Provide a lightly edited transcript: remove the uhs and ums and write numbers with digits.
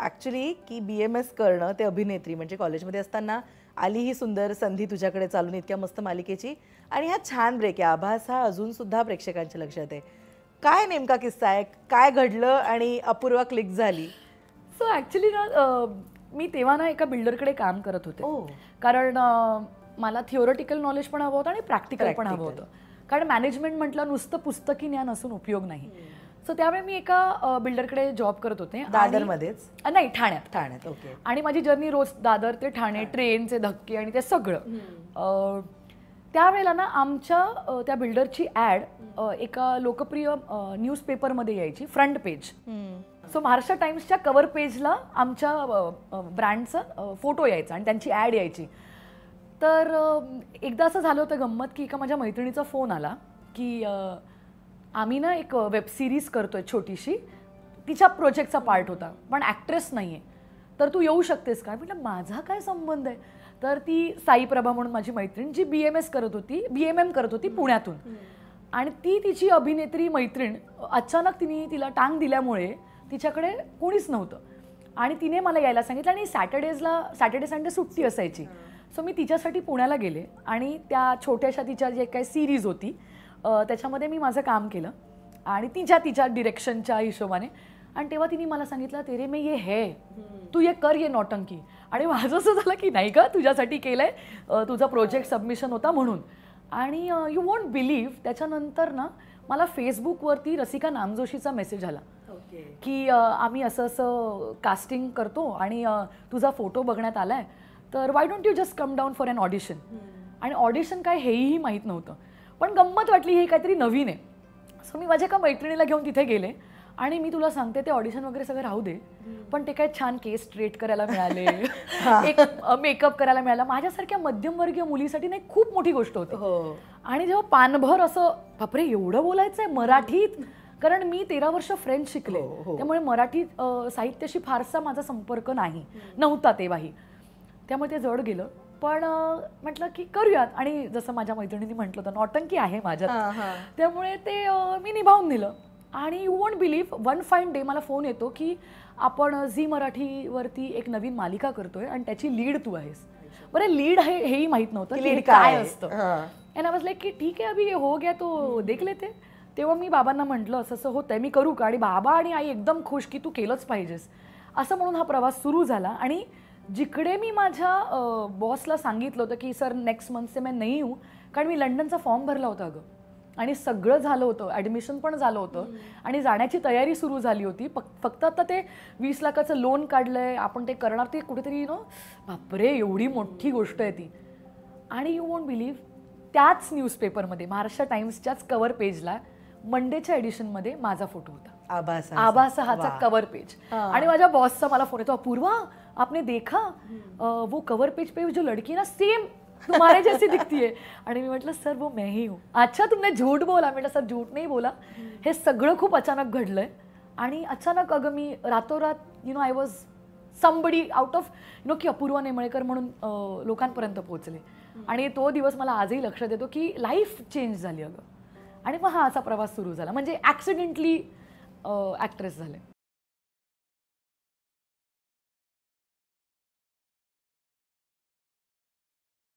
Actually की BMS करणं ते अभिनेत्री म्हणजे कॉलेजमध्ये असताना आली ही सुंदर संधी तुझ्याकडे चालून इतक्या मस्त मालिकेची आणि हा छान ब्रेक आहे. आभास हा अजूनसुद्धा प्रेक्षकांच्या लक्षात आहे. काय नेमका किस्सा आहे, काय घडलं आणि अपूर्वा क्लिक झाली? सो ॲक्च्युली ना मी तेव्हा ना एका बिल्डरकडे काम करत होते. कारण मला थिओरिटिकल नॉलेज पण हवं होतं आणि प्रॅक्टिकल पण हवं होतं. कारण मॅनेजमेंट म्हटलं नुसतं पुस्तकी ज्ञान असून उपयोग नाही. सो त्यावेळी मी एका बिल्डरकडे जॉब करत होते. दादरमध्येच? नाही, ठाण्यात. ठाण्यात, ओके. आणि माझी जर्नी रोज दादर ते ठाणे, ट्रेनचे धक्के आणि ते सगळं. त्यावेळेला ना आमच्या त्या बिल्डरची ॲड एका लोकप्रिय न्यूजपेपरमध्ये यायची, फ्रंट पेज. सो महाराष्ट्र टाइम्सच्या कव्हर पेजला आमच्या ब्रँडचा फोटो यायचा आणि त्यांची ॲड यायची. तर एकदा असं झालं होतं गंमत की एका माझ्या मैत्रिणीचा फोन आला की आम्ही ना एक वेब सिरीज करतोय छोटीशी, तिच्या प्रोजेक्टचा पार्ट होता, पण ॲक्ट्रेस नाही आहे, तर तू येऊ शकतेस का? म्हटलं माझा काय संबंध आहे? तर ती साई प्रभा म्हणून माझी मैत्रीण जी BMM करत होती पुण्यातून, आणि ती तिची अभिनेत्री मैत्रीण अचानक तिला टांग दिल्यामुळे तिच्याकडे कोणीच नव्हतं आणि तिने मला यायला सांगितलं. आणि सॅटर्डे संडे सुट्टी असायची. सो मी तिच्यासाठी पुण्याला गेले आणि त्या छोट्याशा तिच्या जे काही सिरीज होती त्याच्यामध्ये मी माझं काम केलं आणि तिच्या डिरेक्शनच्या हिशोबाने. आणि तेव्हा तिने मला सांगितलं, तेरे में ये है, तू ये कर, ये नौटंकी. आणि माझं असं झालं की नाही का, तुझ्यासाठी केलंय, तुझा प्रोजेक्ट सबमिशन होता म्हणून. आणि यू वोंट बिलीव्ह, त्याच्यानंतर ना मला फेसबुकवरती रसिका नामजोशीचा मेसेज आला की आम्ही असं कास्टिंग करतो आणि तुझा फोटो बघण्यात आलाय, तर why don't you just come down for an audition. आणि ऑडिशन काय हेही माहीत नव्हतं, पण गंमत वाटली हे काहीतरी नवीन आहे. सो मी माझ्या एका मैत्रिणीला घेऊन तिथे गेले आणि मी तुला सांगते ते ऑडिशन वगैरे सगळं राहू दे, पण ते काय छान केस स्ट्रेट करायला मिळाले, एक मेकअप करायला मिळाला. माझ्यासारख्या मध्यमवर्गीय मुलीसाठी नाही खूप मोठी गोष्ट होती. आणि जेव्हा पानभर असं बापरे एवढं बोलायचंय मराठीत, कारण मी 13 वर्ष फ्रेंच शिकले, त्यामुळे मराठी साहित्याशी फारसा माझा संपर्क नव्हता तेव्हाही, त्यामुळे ते जड गेलं. पण म्हटलं की करूयात. आणि जसं माझ्या मैत्रिणींनी म्हटलं होतं नौटंकी आहे माझ्यात, त्यामुळे ते मी निभावून दिलं. आणि you won't believe, one fine day मला फोन येतो की आपण झी मराठीवरती एक नवीन मालिका करतोय आणि त्याची लीड तू आहेस. बरं, लीड हेही माहीत नव्हतं लीड काय असतं. अँड आय वाज लाईक की ठीक आहे, अभि हो गया तो देख लेते. तेव्हा मी बाबांना म्हटलं असं असं होतंय, मी करू का? आणि बाबा आणि आई एकदम खुश की तू केलंच पाहिजेस, असं म्हणून हा प्रवास सुरू झाला. आणि जिकडे मी माझ्या बॉसला सांगितलं होतं की सर नेक्स्ट मंथ से मैं नहीं हूँ, कारण मी लंडनचा फॉर्म भरला होता अगं आणि सगळं झालं होतं, ॲडमिशन पण झालं होतं आणि जाण्याची तयारी सुरू झाली होती. फक्त आता ते 20 लाखाचं लोन काढलंय, आपण ते करणार, ते कुठेतरी बापरे एवढी मोठी गोष्ट आहे ती. आणि यू वोंट बिलीव्ह, त्याच न्यूजपेपरमध्ये महाराष्ट्र टाइम्सच्याच कव्हर पेजला मंडेच्या एडिशनमध्ये माझा फोटो होता, आभासाचा कव्हर पेज. आणि माझ्या बॉसचा मला फोन येतो, अपूर्वा आपने देखा वो कवर पेज पे जो लड़की ना सेम तुम्हारे जैसी दिखती है. आणि मी म्हटलं सर वो मैं ही हूँ. अच्छा तुमने झूठ बोला. म्हटलं सर झूठ नाही बोला, हे सगळं खूप अचानक घडलंय. आणि अचानक अगं मी रातोरात I was somebody out of की अपूर्वा नेमळेकर म्हणून लोकांपर्यंत पोहोचले. आणि तो दिवस मला आजही लक्षात येतो की लाईफ चेंज झाली अगं. आणि मग हा असा प्रवास सुरू झाला, म्हणजे ॲक्सिडेंटली ॲक्ट्रेस झाले.